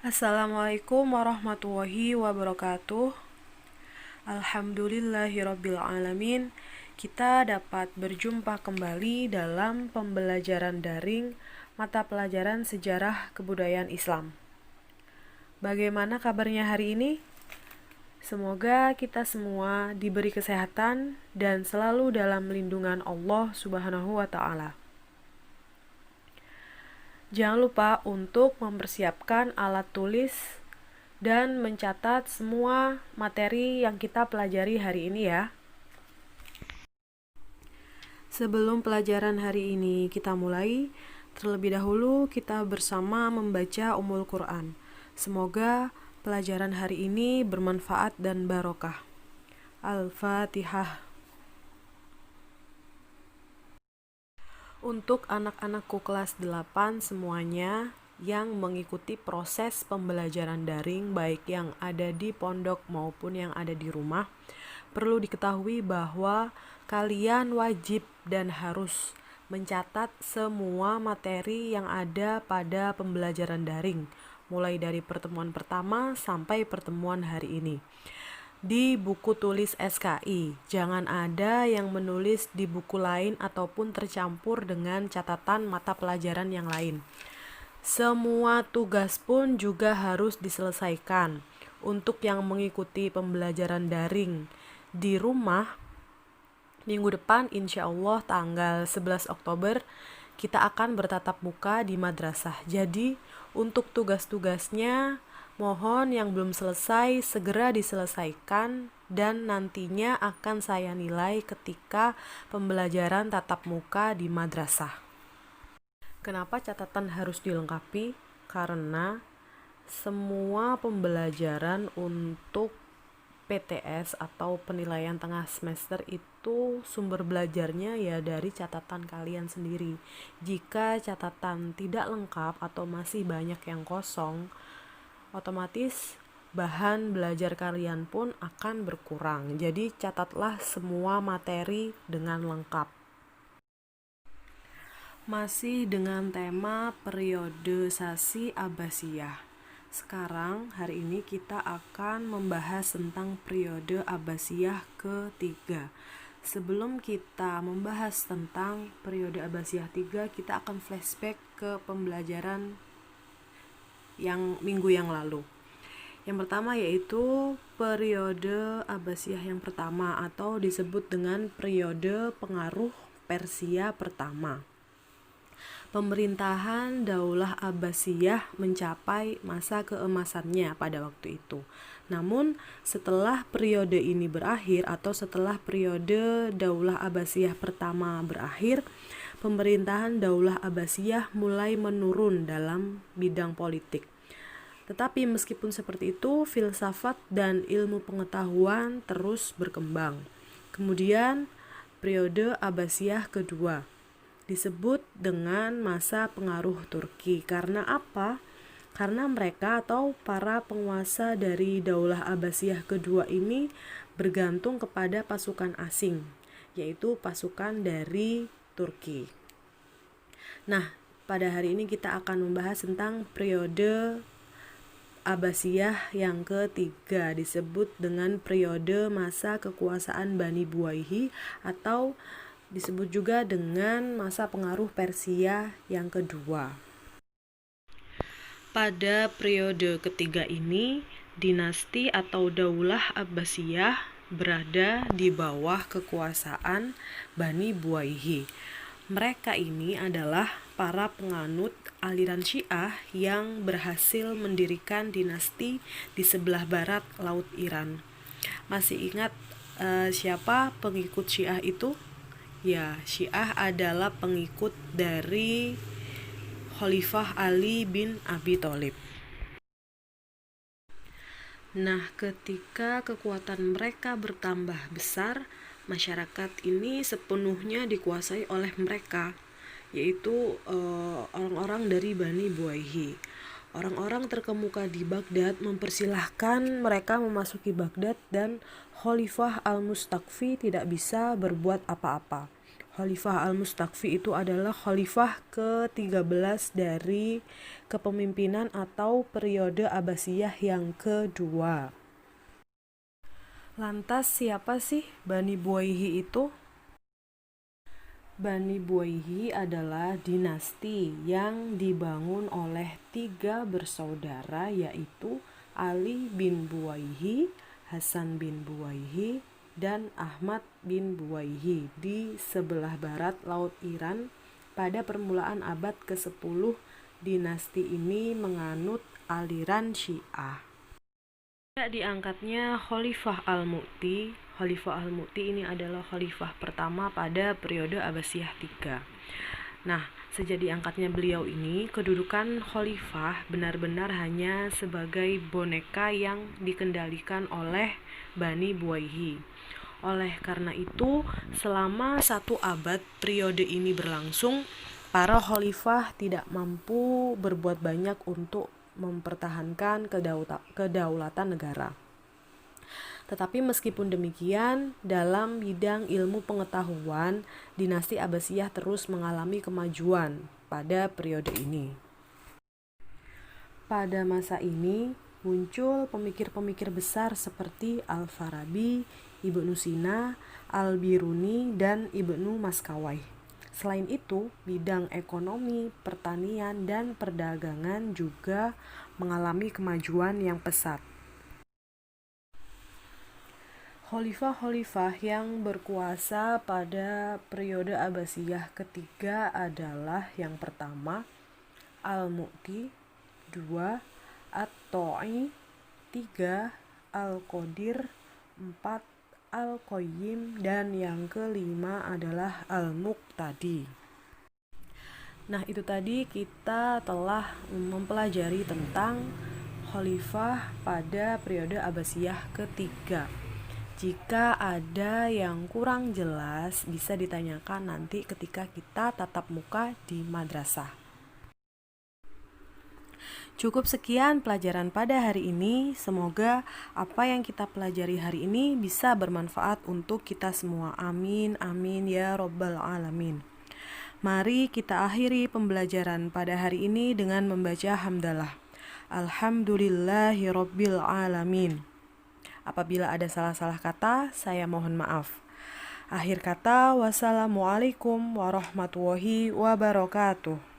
Assalamualaikum warahmatullahi wabarakatuh. Alhamdulillahirrabbilalamin. Kita dapat berjumpa kembali dalam pembelajaran daring mata pelajaran sejarah kebudayaan Islam. Bagaimana kabarnya hari ini? Semoga kita semua diberi kesehatan dan selalu dalam lindungan Allah Subhanahu wa Ta'ala. Jangan lupa untuk mempersiapkan alat tulis dan mencatat semua materi yang kita pelajari hari ini ya. Sebelum pelajaran hari ini kita mulai, terlebih dahulu kita bersama membaca Ummul Quran. Semoga pelajaran hari ini bermanfaat dan barokah. Al-Fatihah. Untuk anak-anakku kelas 8 semuanya yang mengikuti proses pembelajaran daring baik yang ada di pondok maupun yang ada di rumah, perlu diketahui bahwa kalian wajib dan harus mencatat semua materi yang ada pada pembelajaran daring, mulai dari pertemuan pertama sampai pertemuan hari ini. Di buku tulis SKI, jangan ada yang menulis di buku lain ataupun tercampur dengan catatan mata pelajaran yang lain. Semua tugas pun juga harus diselesaikan. Untuk yang mengikuti pembelajaran daring di rumah, minggu depan insya Allah tanggal 11 Oktober kita akan bertatap muka di madrasah. Jadi untuk tugas-tugasnya mohon yang belum selesai segera diselesaikan dan nantinya akan saya nilai ketika pembelajaran tatap muka di madrasah. Kenapa catatan harus dilengkapi? Karena semua pembelajaran untuk PTS atau penilaian tengah semester itu sumber belajarnya ya dari catatan kalian sendiri. Jika catatan tidak lengkap atau masih banyak yang kosong, otomatis bahan belajar kalian pun akan berkurang. Jadi catatlah semua materi dengan lengkap. Masih dengan tema periodisasi Abbasiyah. Sekarang hari ini kita akan membahas tentang periode Abbasiyah ketiga. Sebelum kita membahas tentang periode Abbasiyah 3, kita akan flashback ke pembelajaran yang minggu yang lalu. Yang pertama yaitu periode Abbasiyah yang pertama atau disebut dengan periode pengaruh Persia pertama. Pemerintahan Daulah Abbasiyah mencapai masa keemasannya pada waktu itu. Namun setelah periode ini berakhir atau setelah periode Daulah Abbasiyah pertama berakhir, pemerintahan Daulah Abbasiyah mulai menurun dalam bidang politik. Tetapi meskipun seperti itu, filsafat dan ilmu pengetahuan terus berkembang. Kemudian periode Abbasiyah kedua disebut dengan masa pengaruh Turki. Karena apa? Karena mereka atau para penguasa dari Daulah Abbasiyah kedua ini bergantung kepada pasukan asing, yaitu pasukan dari Turki. Nah, pada hari ini kita akan membahas tentang periode Abbasiyah yang ketiga, disebut dengan periode masa kekuasaan Bani Buwayhi atau disebut juga dengan masa pengaruh Persia yang kedua. Pada periode ketiga ini, dinasti atau Daulah Abbasiyah berada di bawah kekuasaan Bani Buwayhi. Mereka ini adalah para penganut aliran Syiah yang berhasil mendirikan dinasti di sebelah barat Laut Iran. Masih ingat siapa pengikut Syiah itu? Ya, Syiah adalah pengikut dari Khalifah Ali bin Abi Thalib. Nah, ketika kekuatan mereka bertambah besar, masyarakat ini sepenuhnya dikuasai oleh mereka, yaitu orang-orang dari Bani Buwayhi. Orang-orang terkemuka di Baghdad mempersilahkan mereka memasuki Baghdad dan Khalifah Al-Mustaqfi tidak bisa berbuat apa-apa. Khalifah Al-Mustakfi itu adalah khalifah ke-13 dari kepemimpinan atau periode Abbasiyah yang kedua. Lantas siapa sih Bani Buwayhi itu? Bani Buwayhi adalah dinasti yang dibangun oleh 3 bersaudara, yaitu Ali bin Buwayhi, Hasan bin Buwayhi, dan Ahmad bin Buwayhi di sebelah barat Laut Iran. Pada permulaan abad ke-10, dinasti ini menganut aliran Syiah. Diangkatnya Khalifah Al-Mu'ti. Khalifah Al-Mu'ti ini adalah khalifah pertama pada periode Abbasiyah III. Nah, sejak diangkatnya beliau ini, kedudukan khalifah benar-benar hanya sebagai boneka yang dikendalikan oleh Bani Buwayhi. Oleh karena itu, selama 1 abad periode ini berlangsung, para khalifah tidak mampu berbuat banyak untuk mempertahankan kedaulatan negara. Tetapi meskipun demikian, dalam bidang ilmu pengetahuan, dinasti Abbasiyah terus mengalami kemajuan pada periode ini. Pada masa ini, muncul pemikir-pemikir besar seperti Al-Farabi, Ibnu Sina, Al-Biruni, dan Ibnu Maskawai. Selain itu, bidang ekonomi, pertanian, dan perdagangan juga mengalami kemajuan yang pesat. Khalifah-khalifah yang berkuasa pada periode Abbasiyah ketiga adalah yang pertama Al-Mu'ti, 2 At-Ta'i, 3 Al-Qadir, 4 Al-Qayyim, dan yang kelima adalah Al-Muqtadi. Nah, itu tadi kita telah mempelajari tentang khalifah pada periode Abbasiyah ketiga. Jika ada yang kurang jelas, bisa ditanyakan nanti ketika kita tatap muka di madrasah. Cukup sekian pelajaran pada hari ini. Semoga apa yang kita pelajari hari ini bisa bermanfaat untuk kita semua. Amin, amin ya robbal alamin. Mari kita akhiri pembelajaran pada hari ini dengan membaca hamdalah. Alhamdulillahirabbil alamin. Apabila ada salah-salah kata, saya mohon maaf. Akhir kata, wassalamualaikum warahmatullahi wabarakatuh.